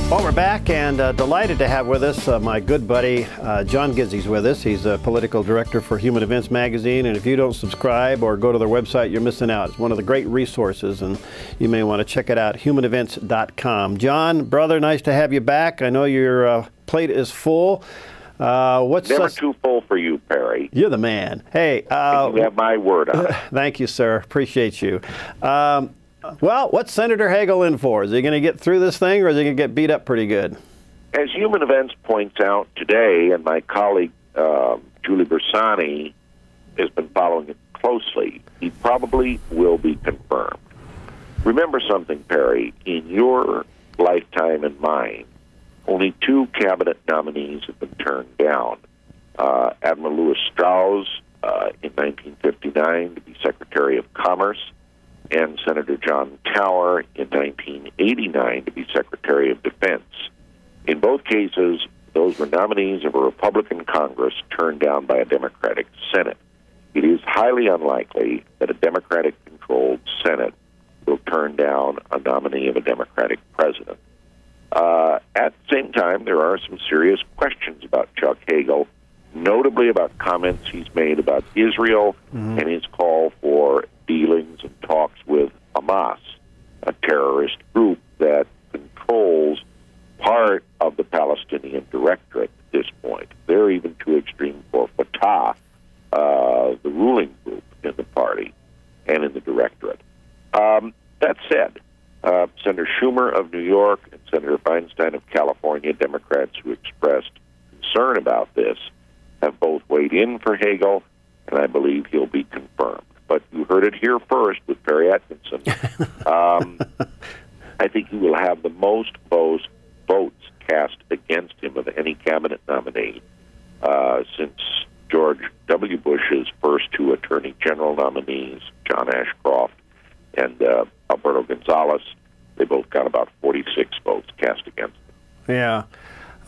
Well, we're back and delighted to have with us my good buddy, John Gizzi's with us. He's a political director for Human Events magazine, and if you don't subscribe or go to their website, you're missing out. It's one of the great resources, and you may want to check it out, humanevents.com. John, brother, nice to have you back. I know your plate is full. Never too full for you, Perry. You're the man. Hey. You have my word on it. Thank you, sir. Appreciate you. Well, what's Senator Hagel in for? Is he going to get through this thing, or is he going to get beat up pretty good? As Human Events points out today, and my colleague Julie Bersani has been following it closely, he probably will be confirmed. Remember something, Perry. In your lifetime and mine, only 2 cabinet nominees have been turned down. Admiral Lewis Strauss in 1959 to be Secretary of Commerce, and Senator John Tower in 1989 to be Secretary of Defense. In both cases, those were nominees of a Republican Congress turned down by a Democratic Senate. It is highly unlikely that a Democratic-controlled Senate will turn down a nominee of a Democratic president. At the same time, there are some serious questions about Chuck Hagel, notably about comments he's made about Israel and his call for dealings and talks with Hamas, a terrorist group that controls part of the Palestinian directorate at this point. They're even too extreme for Fatah, the ruling group in the party and in the directorate. That said, Senator Schumer of New York and Senator Feinstein of California, Democrats who expressed concern about this, have both weighed in for Hagel, and I believe he'll be confirmed. But you heard it here first with Perry Atkinson. I think he will have the most votes cast against him of any cabinet nominee since George W. Bush's first 2 attorney general nominees, John Ashcroft and Alberto Gonzales. They both got about 46 votes cast against them. Yeah.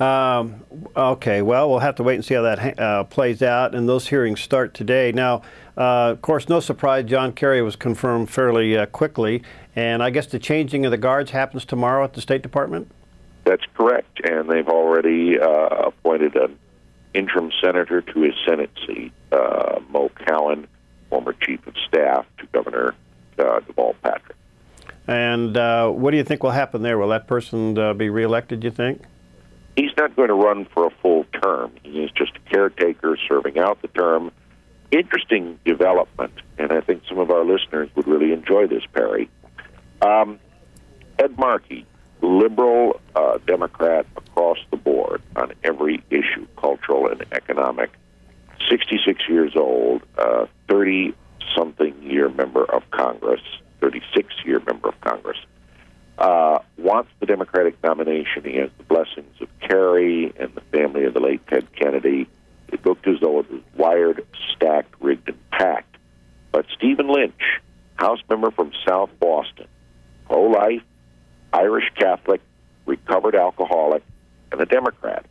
Okay, well, we'll have to wait and see how that plays out, and those hearings start today. Now, of course, no surprise, John Kerry was confirmed fairly quickly, and I guess the changing of the guards happens tomorrow at the State Department? That's correct, and they've already appointed an interim senator to his Senate seat, Mo Cowan, former chief of staff to Governor Deval Patrick. And what do you think will happen there? Will that person be reelected, you think? He's not going to run for a full term. He is just a caretaker serving out the term. Interesting development, and I think some of our listeners would really enjoy this, Perry. Ed Markey, liberal Democrat across the board on every issue, cultural and economic, 66 years old, 30-something-year member of Congress, 36-year member of Congress, wants the Democratic nomination. He has the blessings of Kerry and the family of the late Ted Kennedy. It looked as though it was wired, stacked, rigged, and packed. But Stephen Lynch, House member from South Boston, pro-life, Irish Catholic, recovered alcoholic, and a Democrat,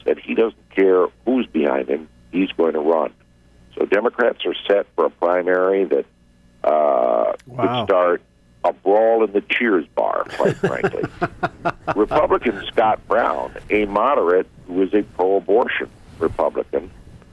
said he doesn't care who's behind him, he's going to run. So Democrats are set for a primary that could start a brawl in the Cheers bar, quite frankly. Republican Scott Brown, a moderate who is a pro-abortion Republican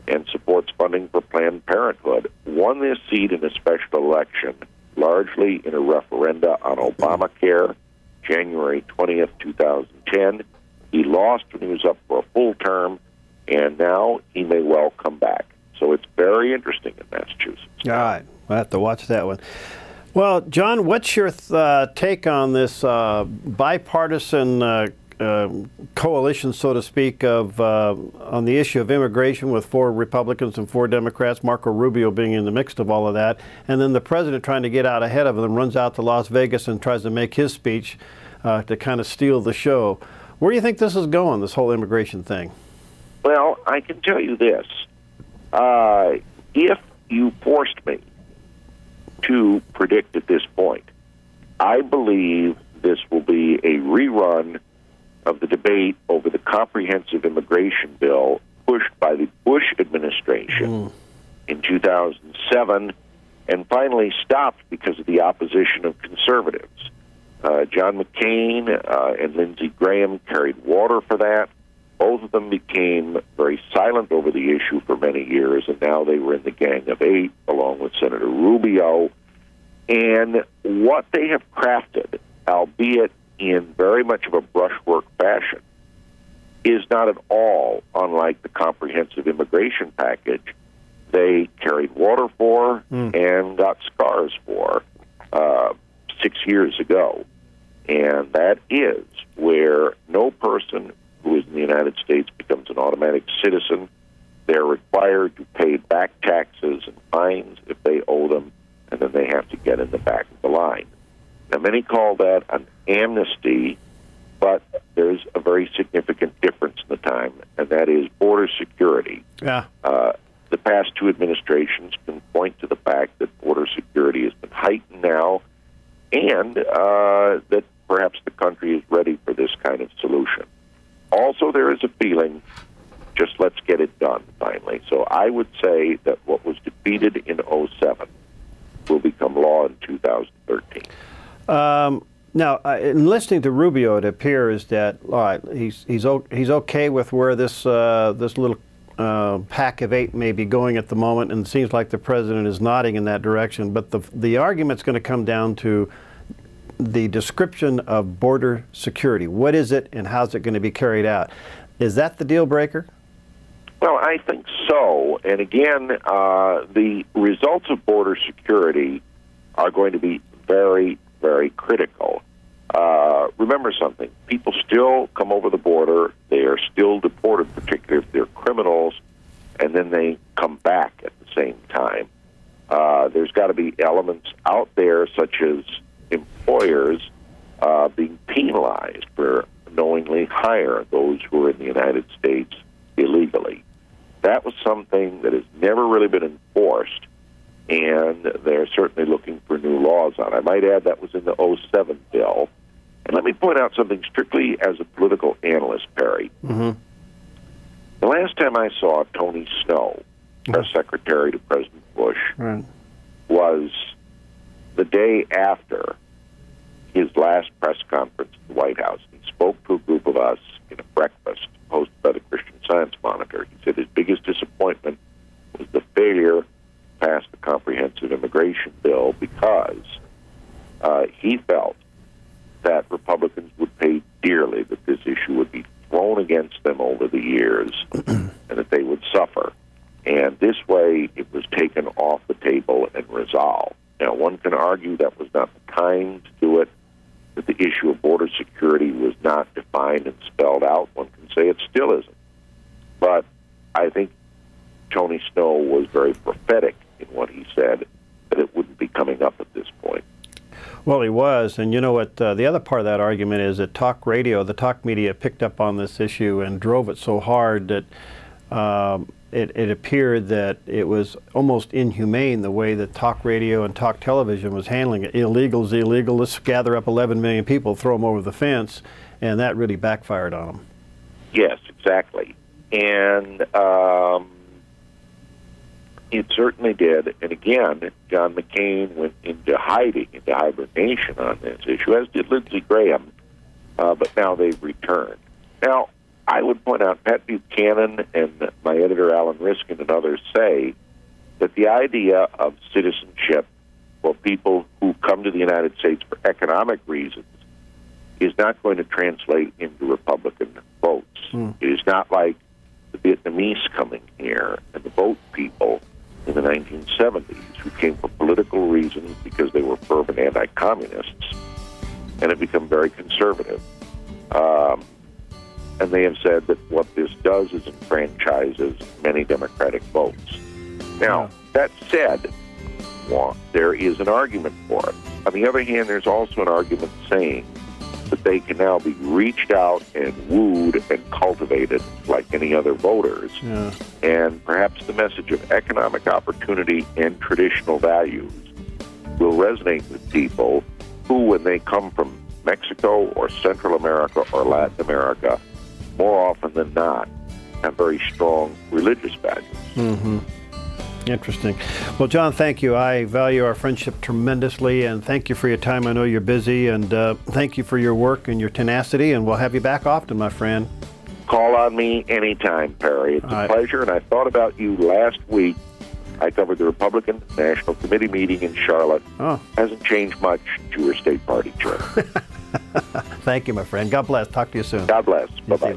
and supports funding for Planned Parenthood, won this seat in a special election, largely in a referenda on Obamacare, January 20th, 2010. He lost when he was up for a full term, and now he may well come back. So it's very interesting in Massachusetts. All right. We'll have to watch that one. Well, John, what's your take on this bipartisan coalition, so to speak, of on the issue of immigration with 4 Republicans and 4 Democrats, Marco Rubio being in the mix of all of that, and then the president trying to get out ahead of them, runs out to Las Vegas and tries to make his speech to kind of steal the show. Where do you think this is going, this whole immigration thing? Well, I can tell you this. If you forced me to predict at this point, I believe this will be a rerun of the debate over the comprehensive immigration bill pushed by the Bush administration in 2007 and finally stopped because of the opposition of conservatives. John McCain and Lindsey Graham carried water for that. Both of them became very silent over the issue for many years, and now they were in the Gang of Eight, along with Senator Rubio. And what they have crafted, albeit in very much of a brushwork fashion, is not at all unlike the comprehensive immigration package they carried water for and got scars for 6 years ago. And that is where no person who is in the United States becomes an automatic citizen. They're required to pay back taxes and fines if they owe them, and then they have to get in the back of the line. Now, many call that an amnesty, but there's a very significant difference in the time, and that is border security. Yeah. The past two administrations can point to the fact that border security has been heightened now, and that perhaps the country is ready for this kind of solution. Also, there is a feeling, just let's get it done finally. So I would say that what was defeated in 2007 will become law in 2013. Now, in listening to Rubio, it appears that he's okay with where this little pack of eight may be going at the moment, and it seems like the president is nodding in that direction. But the argument's going to come down to the description of border security. What is it, and how's it going to be carried out? Is that the deal breaker? Well, I think so. And again, the results of border security are going to be very, very critical. Remember something. People still come over the border. They are still deported, particularly if they're criminals, and then they come back at the same time. There's got to be elements out there, such as employers being penalized for knowingly hire those who are in the United States illegally. That was something that has never really been enforced, and they're certainly looking for new laws on it. I might add that was in the 2007 bill. And let me point out something strictly as a political analyst, Perry. The last time I saw Tony Snow, press secretary to President Bush, was the day after his last press conference at the White House. He spoke to a group of us in a breakfast hosted by the Christian Science Monitor. He said his biggest disappointment was the failure to pass the comprehensive immigration bill because he felt that Republicans would pay dearly, that this issue would be thrown against them over the years, and that they would suffer. And this way, it was taken off the table and resolved. Now, one can argue that was not the time to do it, that the issue of border security was not defined and spelled out. One can say it still isn't. But I think Tony Snow was very prophetic in what he said, that it wouldn't be coming up at this point. Well, he was, and you know what, the other part of that argument is that talk radio, the talk media picked up on this issue and drove it so hard that it appeared that it was almost inhumane the way that talk radio and talk television was handling it. Illegal's illegal, let's gather up 11 million people, throw them over the fence, and that really backfired on them. Yes, exactly. And it certainly did. And again, John McCain went into hiding, into hibernation on this issue, as did Lindsey Graham, but now they've returned. Now, I would point out, Pat Buchanan and my editor, Alan Riskin, and others say that the idea of citizenship for people who come to the United States for economic reasons is not going to translate into Republican votes. It is not like the Vietnamese coming here and the boat people in the 1970s who came for political reasons because they were fervent anti-communists and have become very conservative. And they have said that what this does is enfranchises many Democratic votes. Now, that said, there is an argument for it. On the other hand, there's also an argument saying that they can now be reached out and wooed and cultivated like any other voters. And perhaps the message of economic opportunity and traditional values will resonate with people who, when they come from Mexico or Central America or Latin America, more often than not, have very strong religious values. Interesting. Well, John, thank you. I value our friendship tremendously, and thank you for your time. I know you're busy, and thank you for your work and your tenacity, and we'll have you back often, my friend. Call on me anytime, Perry. It's a pleasure, and I thought about you last week. I covered the Republican National Committee meeting in Charlotte. Oh. Hasn't changed much to your state party chair. Thank you, my friend. God bless. Talk to you soon. God bless. Bye-bye.